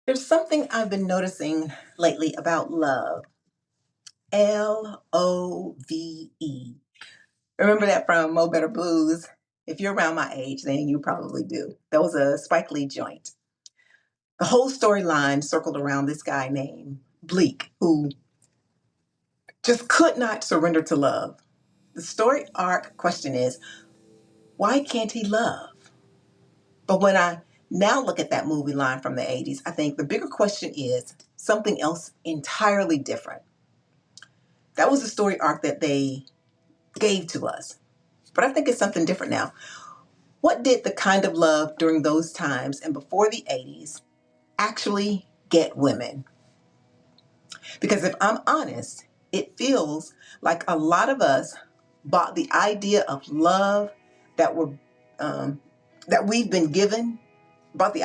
There's something I've been noticing lately about love. Love. Remember that from Mo Better Blues? If you're around my age, then you probably do. That was a Spike Lee joint. The whole storyline circled around this guy named Bleak, who just could not surrender to love. The story arc question is, why can't he love? But when I now look at that movie line from the 80s, I think the bigger question is something else entirely different. That was the story arc that they gave to us. But I think it's something different now. What did the kind of love during those times and before the 80s actually get women? Because if I'm honest, it feels like a lot of us bought the idea of love that were that we've been given, bought the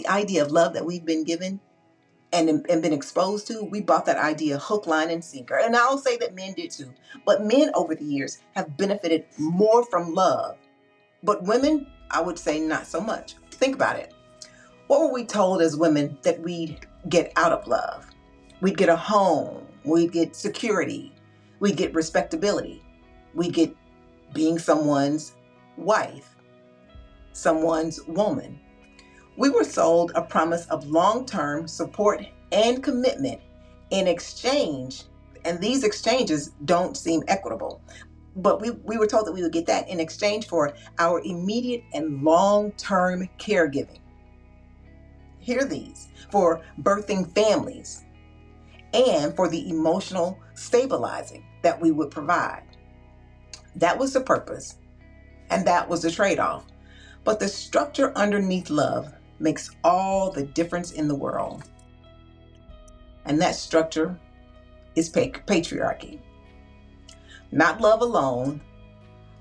idea of love that we've been given and been exposed to. We bought that idea hook, line, and sinker. And I'll say that men did too. But men over the years have benefited more from love. But women, I would say not so much. Think about it. What were we told as women that we'd get out of love? We'd get a home. We'd get security. We'd get respectability. We'd get being someone's wife, someone's woman. We were sold a promise of long-term support and commitment in exchange, and these exchanges don't seem equitable. But we were told that we would get that in exchange for our immediate and long-term caregiving. Hear these: for birthing families and for the emotional stabilizing that we would provide. That was the purpose, and that was the trade-off. But the structure underneath love makes all the difference in the world. And that structure is patriarchy. Not love alone,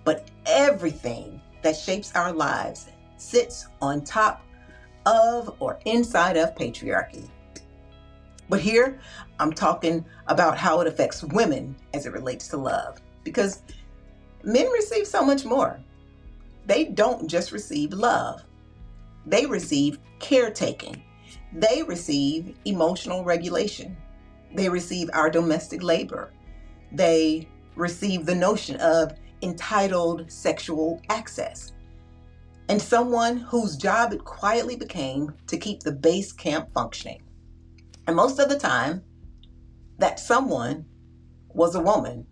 but everything that shapes our lives sits on top of or inside of patriarchy. But here, I'm talking about how it affects women as it relates to love, because men receive so much more. They don't just receive love, they receive caretaking. They receive emotional regulation. They receive our domestic labor. They receive the notion of entitled sexual access. And someone whose job it quietly became to keep the base camp functioning. And most of the time, that someone was a woman.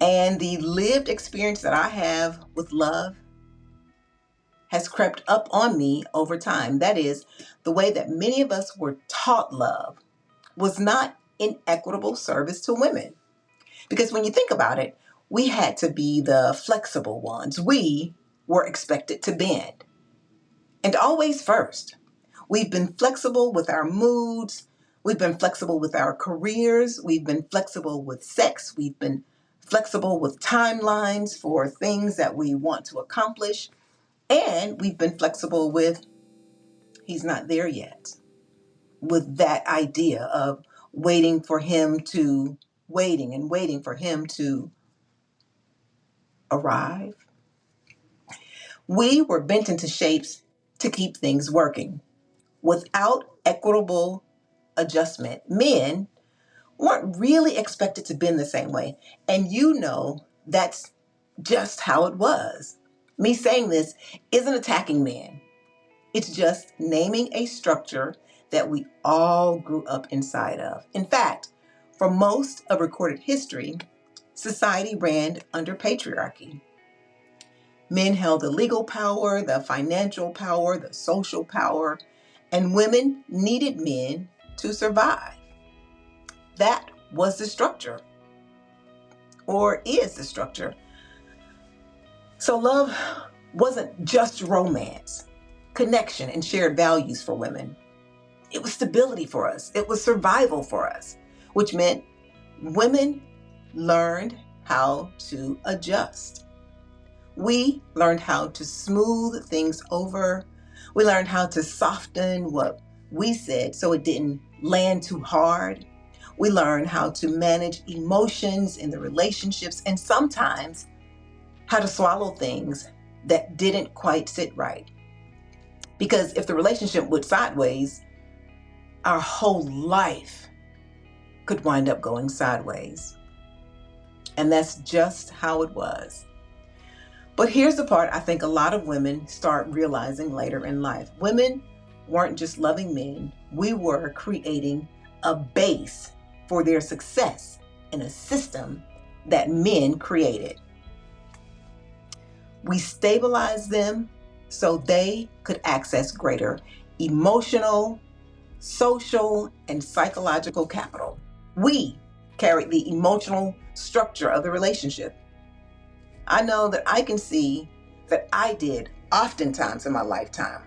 And the lived experience that I have with love has crept up on me over time. That is, the way that many of us were taught love was not in equitable service to women. Because when you think about it, we had to be the flexible ones. We were expected to bend. And always first. We've been flexible with our moods. We've been flexible with our careers. We've been flexible with sex. We've been flexible with timelines for things that we want to accomplish. And we've been flexible with, he's not there yet. With that idea of waiting for him to, waiting and waiting for him to arrive. We were bent into shapes to keep things working. Without equitable adjustment, men weren't really expected to bend the same way. And you know that's just how it was. Me saying this isn't attacking men. It's just naming a structure that we all grew up inside of. In fact, for most of recorded history, society ran under patriarchy. Men held the legal power, the financial power, the social power, and women needed men to survive. That was the structure, or is the structure. So love wasn't just romance, connection, and shared values for women. It was stability for us. It was survival for us, which meant women learned how to adjust. We learned how to smooth things over. We learned how to soften what we said so it didn't land too hard. We learned how to manage emotions in the relationships and sometimes how to swallow things that didn't quite sit right. Because if the relationship went sideways, our whole life could wind up going sideways. And that's just how it was. But here's the part I think a lot of women start realizing later in life. Women weren't just loving men, we were creating a base for their success in a system that men created. We stabilized them so they could access greater emotional, social, and psychological capital. We carried the emotional structure of the relationship. I know that I can see that I did oftentimes in my lifetime.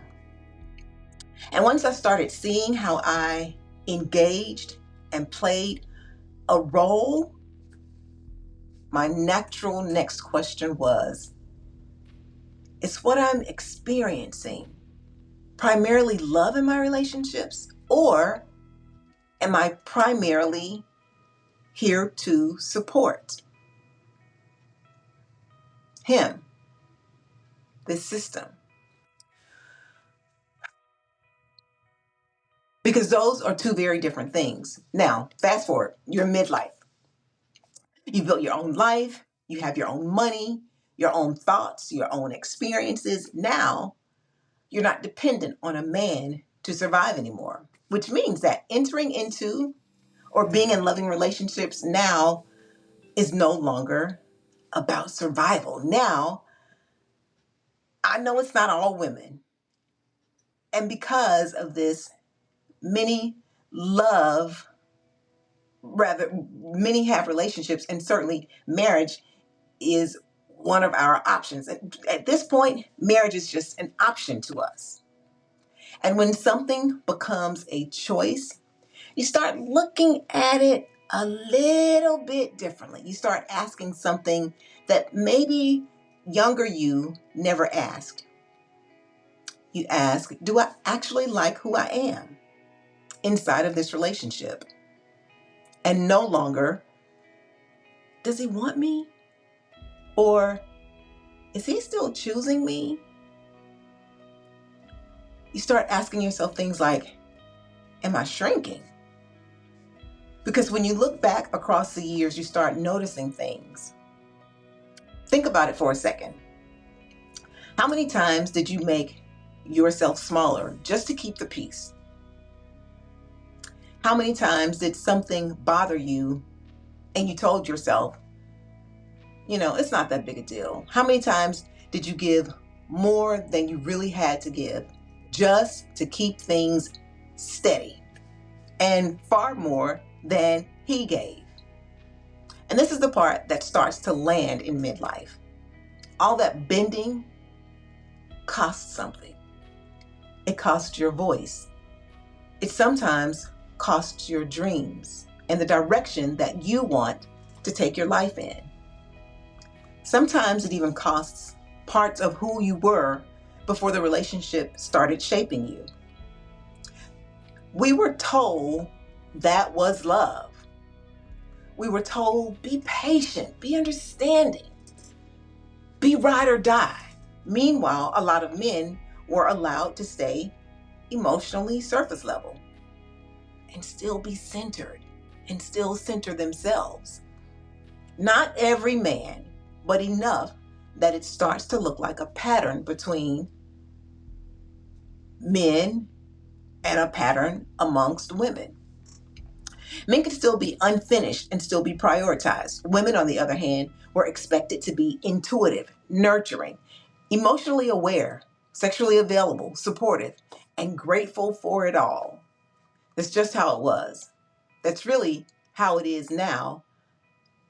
And once I started seeing how I engaged and played a role, my natural next question was, is what I'm experiencing primarily love in my relationships, or am I primarily here to support him, this system? Because those are two very different things. Now, fast forward, you're midlife. You built your own life, you have your own money, your own thoughts, your own experiences. Now, you're not dependent on a man to survive anymore, which means that entering into or being in loving relationships now is no longer about survival. Now, I know it's not all women. And because of this, many love, rather, many have relationships, and certainly marriage is one of our options. At this point, marriage is just an option to us. And when something becomes a choice, you start looking at it a little bit differently. You start asking something that maybe younger you never asked. You ask, do I actually like who I am inside of this relationship? And no longer, does he want me? Or is he still choosing me? You start asking yourself things like, am I shrinking? Because when you look back across the years, you start noticing things. Think about it for a second. How many times did you make yourself smaller just to keep the peace? How many times did something bother you and you told yourself, it's not that big a deal? How many times did you give more than you really had to give just to keep things steady, and far more than he gave? And this is the part that starts to land in midlife. All that bending costs something. It costs your voice. It sometimes costs your dreams and the direction that you want to take your life in. Sometimes it even costs parts of who you were before the relationship started shaping you. We were told that was love. We were told, be patient, be understanding, be ride or die. Meanwhile, a lot of men were allowed to stay emotionally surface level and still be centered and still center themselves. Not every man, but enough that it starts to look like a pattern between men and a pattern amongst women. Men could still be unfinished and still be prioritized. Women, on the other hand, were expected to be intuitive, nurturing, emotionally aware, sexually available, supportive, and grateful for it all. That's just how it was. That's really how it is now.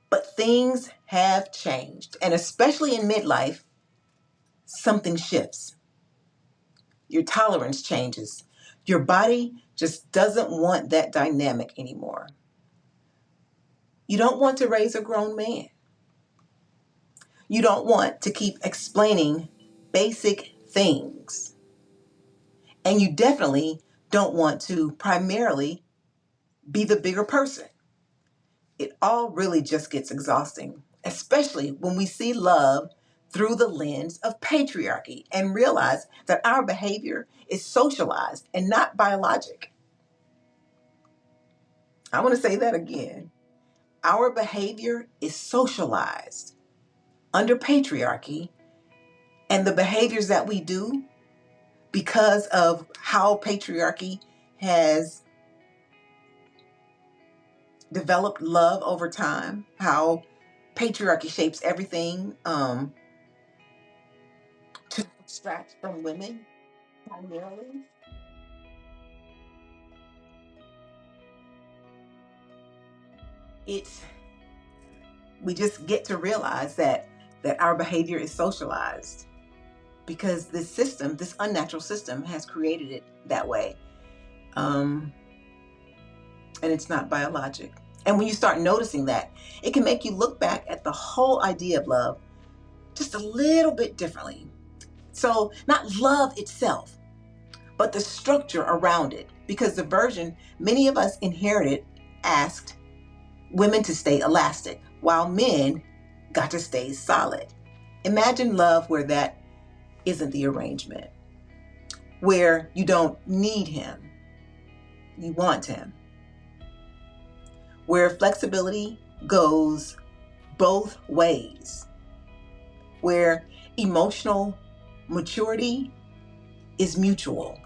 But things have changed. And especially in midlife, something shifts. Your tolerance changes. Your body just doesn't want that dynamic anymore. You don't want to raise a grown man. You don't want to keep explaining basic things. And you definitely don't want to primarily be the bigger person. It all really just gets exhausting, especially when we see love through the lens of patriarchy and realize that our behavior is socialized and not biologic. I want to say that again. Our behavior is socialized under patriarchy, and the behaviors that we do because of how patriarchy has developed love over time, how patriarchy shapes everything to extract from women primarily. It's we just get to realize that our behavior is socialized because this system, this unnatural system, has created it that way, and it's not biologic. And when you start noticing that, it can make you look back at the whole idea of love just a little bit differently. So, not love itself, but the structure around it, because the version many of us inherited asked women to stay elastic, while men got to stay solid. Imagine love where that isn't the arrangement, where you don't need him, you want him, where flexibility goes both ways, where emotional maturity is mutual,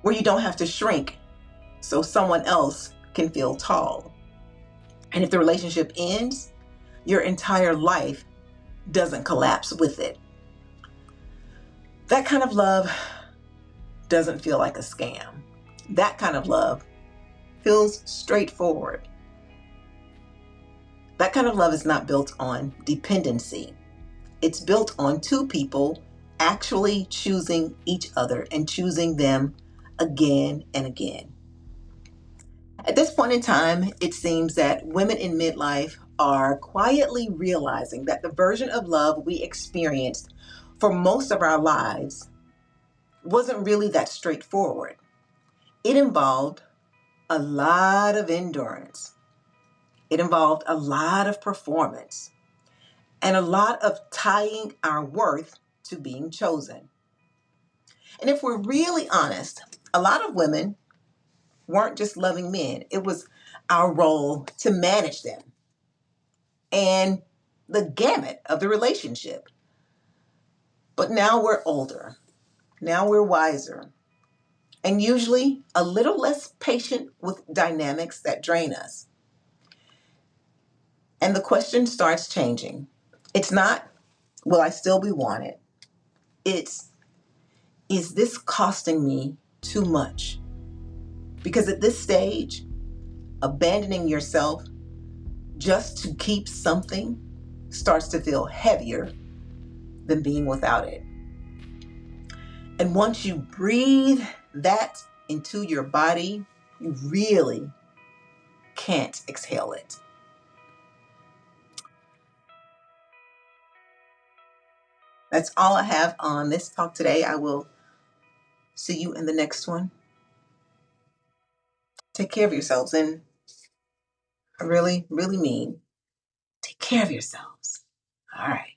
where you don't have to shrink so someone else can feel tall. And if the relationship ends, your entire life doesn't collapse with it. That kind of love doesn't feel like a scam. That kind of love feels straightforward. That kind of love is not built on dependency. It's built on two people actually choosing each other and choosing them again and again. At this point in time, it seems that women in midlife are quietly realizing that the version of love we experienced for most of our lives wasn't really that straightforward. It involved a lot of endurance, it involved a lot of performance, and a lot of tying our worth to being chosen. And if we're really honest, a lot of women weren't just loving men, it was our role to manage them and the gamut of the relationship. But now we're older, now we're wiser, and usually a little less patient with dynamics that drain us. And the question starts changing. It's not, will I still be wanted? It's, is this costing me too much? Because at this stage, abandoning yourself just to keep something starts to feel heavier than being without it. And once you breathe that into your body, you really can't exhale it. That's all I have on this talk today. I will see you in the next one. Take care of yourselves. And I really, really mean take care of yourselves. All right.